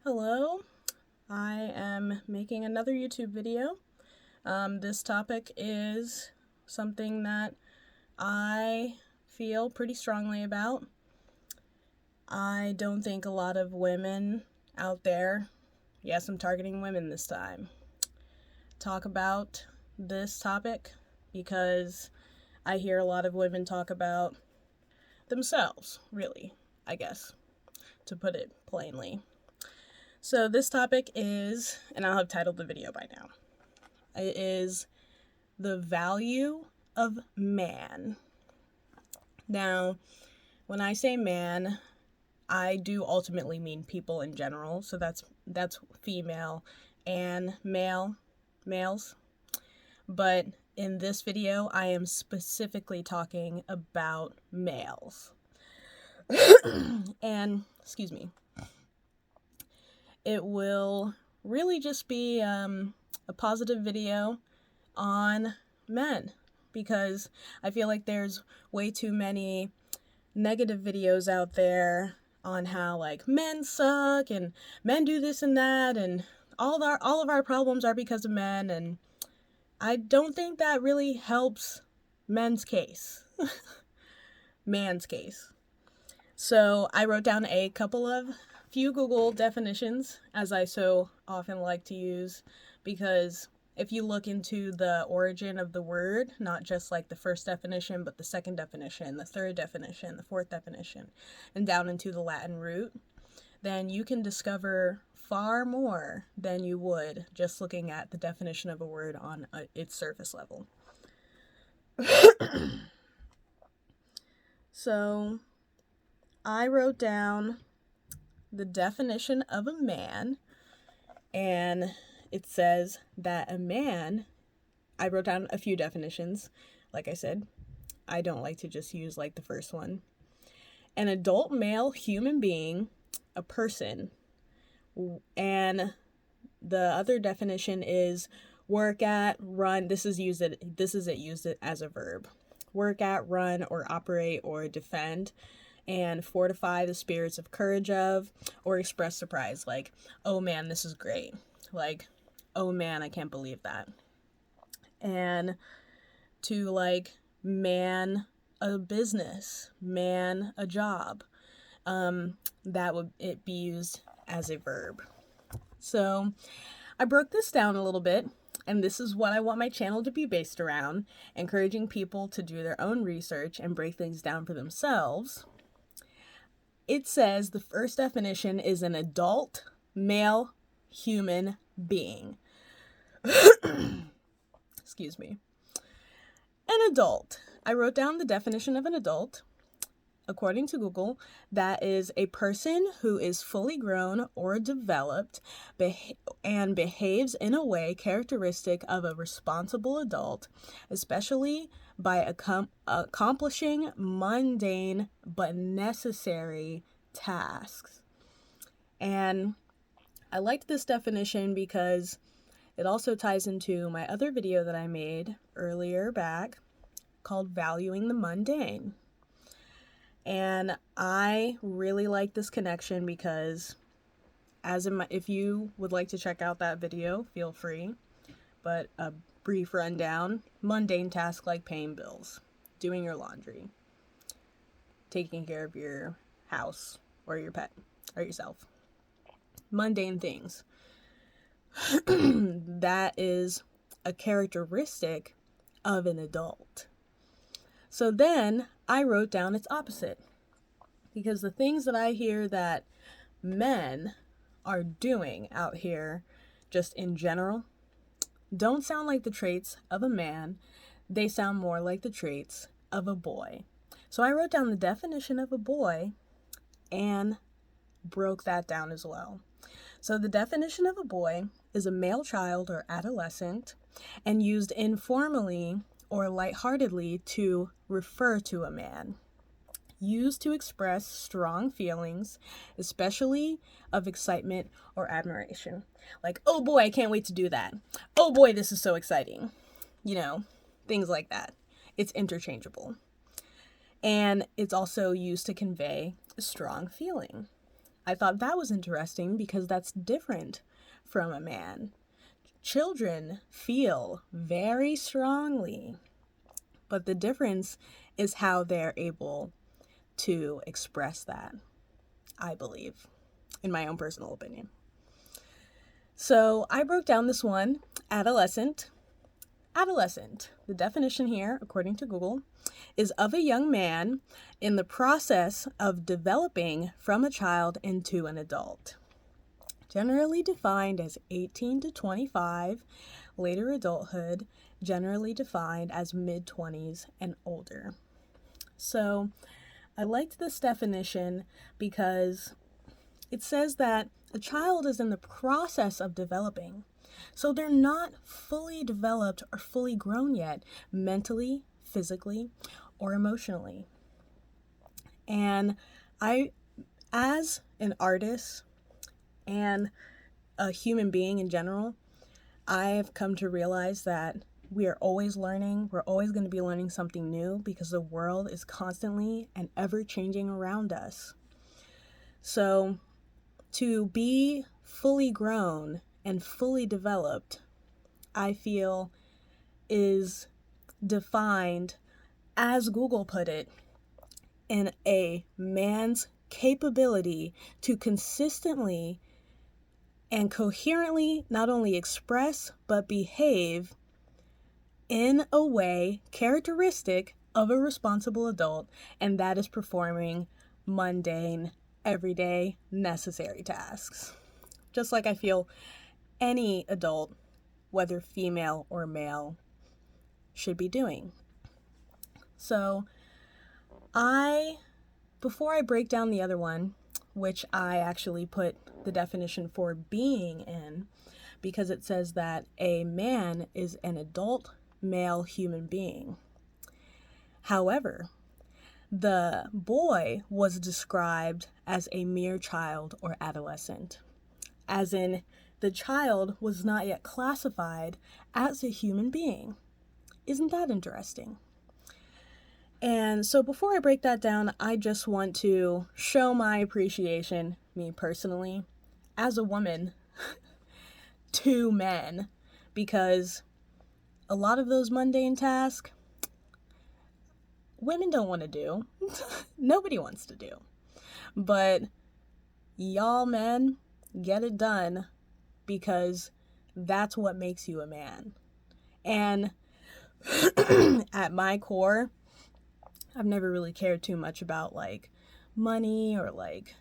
Hello, I am making another YouTube video. This topic is something that I feel pretty strongly about. I don't think a lot of women out there, yes, I'm targeting women this time, talk about this topic because I hear a lot of women talk about themselves, really, I guess, to put it plainly. So this topic is, and I'll have titled the video by now, it is the value of man. Now, when I say man, I do ultimately mean people in general, so that's female and males. But in this video, I am specifically talking about males. And, excuse me, it will really just be a positive video on men, because I feel like there's way too many negative videos out there on how like men suck and men do this and that and all of our problems are because of men, and I don't think that really helps men's case. Man's case. So I wrote down a few Google definitions, as I so often like to use, because if you look into the origin of the word, not just like the first definition, but the second definition, the third definition, the fourth definition, and down into the Latin root, then you can discover far more than you would just looking at the definition of a word on its surface level. So I wrote down the definition of a man, and it says that a man, I wrote down a few definitions. Like I said, I don't like to just use like the first one. An adult male human being, a person, and the other definition is work at, run. This is used as a verb. Work at, run, or operate, or defend, and fortify the spirits of courage of, or express surprise, like, oh man, this is great. Like, oh man, I can't believe that. And to like man a business, man a job, that would it be used as a verb. So I broke this down a little bit, and this is what I want my channel to be based around, encouraging people to do their own research and break things down for themselves. It says the first definition is an adult male human being. Excuse me. An adult. I wrote down the definition of an adult. According to Google, that is a person who is fully grown or developed and behaves in a way characteristic of a responsible adult, especially by accomplishing mundane but necessary tasks. And I liked this definition because it also ties into my other video that I made earlier back called Valuing the Mundane. And I really like this connection because if you would like to check out that video, feel free. But a brief rundown: mundane tasks like paying bills, doing your laundry, taking care of your house or your pet or yourself. Mundane things. That is a characteristic of an adult. So then I wrote down its opposite, because the things that I hear that men are doing out here, just in general, don't sound like the traits of a man. They sound more like the traits of a boy. So I wrote down the definition of a boy and broke that down as well. So the definition of a boy is a male child or adolescent, and used informally or lightheartedly to refer to a man. Used to express strong feelings, especially of excitement or admiration. Like, oh boy, I can't wait to do that. Oh boy, this is so exciting. Things like that. It's interchangeable. And it's also used to convey a strong feeling. I thought that was interesting because that's different from a man. Children feel very strongly, but the difference is how they're able to express that, I believe, in my own personal opinion. So I broke down this one, adolescent. Adolescent, the definition here, according to Google, is of a young man in the process of developing from a child into an adult. Generally defined as 18 to 25, later adulthood, generally defined as mid-20s and older. So I liked this definition because it says that a child is in the process of developing. So they're not fully developed or fully grown yet, mentally, physically, or emotionally. And I, as an artist and a human being in general, I've come to realize that we are always learning. We're always going to be learning something new because the world is constantly and ever changing around us. So to be fully grown and fully developed, I feel, is defined, as Google put it, in a man's capability to consistently and coherently not only express but behave in a way characteristic of a responsible adult, and that is performing mundane, everyday, necessary tasks. Just like I feel any adult, whether female or male, should be doing. So before I break down the other one, which I actually put the definition for being in, because it says that a man is an adult male human being. However, the boy was described as a mere child or adolescent, as in the child was not yet classified as a human being. Isn't that interesting? And so before I break that down, I just want to show my appreciation, me personally, as a woman, to men, because a lot of those mundane tasks, women don't want to do. Nobody wants to do. But y'all men, get it done, because that's what makes you a man. And at my core, I've never really cared too much about like money or like,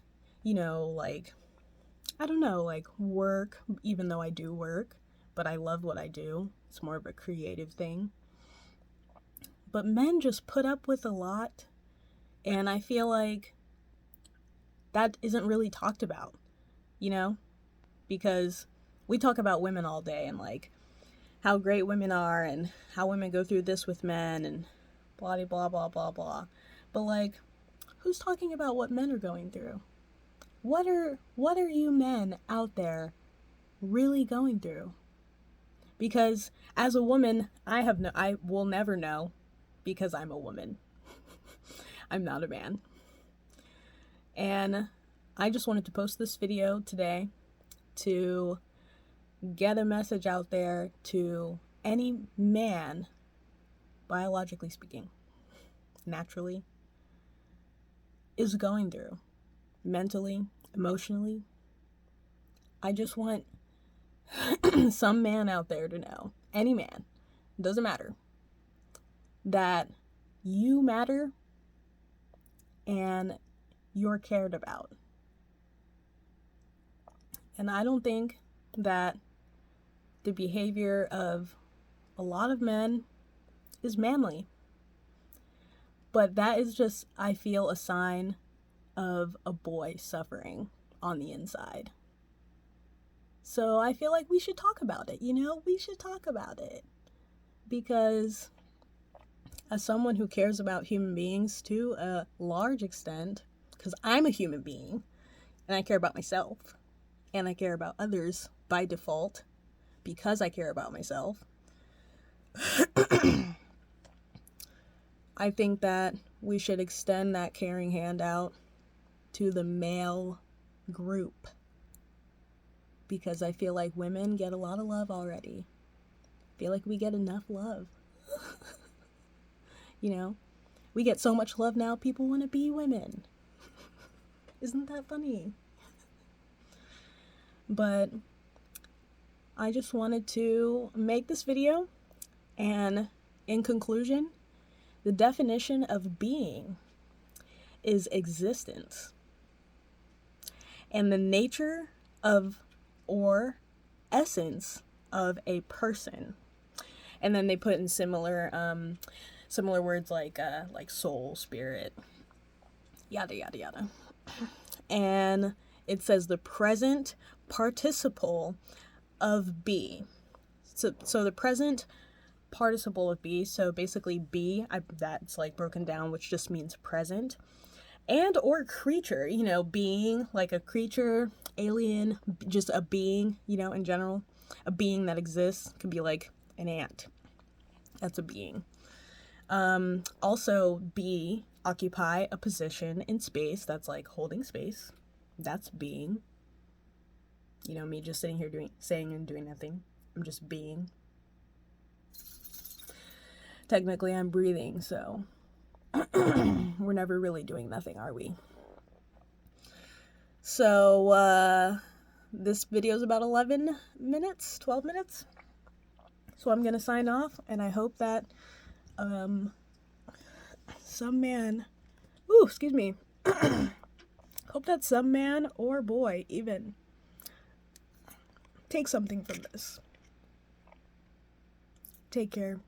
I don't know, like work, even though I do work, but I love what I do. It's more of a creative thing. But men just put up with a lot, and I feel like that isn't really talked about, because we talk about women all day and like how great women are and how women go through this with men and blah, blah, blah, blah, blah. But like, who's talking about what men are going through? What are you men out there really going through? Because as a woman, I will never know, because I'm a woman. I'm not a man. And I just wanted to post this video today to get a message out there to any man, biologically speaking, naturally, is going through, mentally, emotionally. I just want some man out there to know, any man, doesn't matter, that you matter and you're cared about. And I don't think that the behavior of a lot of men is manly. But that is just, I feel, a sign of a boy suffering on the inside. So I feel like we should talk about it, we should talk about it. Because as someone who cares about human beings to a large extent, because I'm a human being, and I care about myself, and I care about others by default, because I care about myself, I think that we should extend that caring hand out to the male group, because I feel like women get a lot of love already. I feel like we get enough love. You know, we get so much love now, people want to be women. Isn't that funny? But I just wanted to make this video, and in conclusion, the definition of being is existence. And the nature of or essence of a person. And then they put in similar words like soul, spirit, yada yada yada. And it says the present participle of be. So the present participle of be, so basically be, that's like broken down, which just means present. And or creature, you know, being, like a creature, alien, just a being, you know, in general. A being that exists could be like an ant. That's a being. Also, be, occupy a position in space. That's like holding space. That's being. You know, me just sitting here saying and doing nothing. I'm just being. Technically, I'm breathing, so we're never really doing nothing, are we? So, this video is about 11 minutes, 12 minutes. So I'm gonna sign off, and I hope that, some man, hope that some man or boy even take something from this. Take care.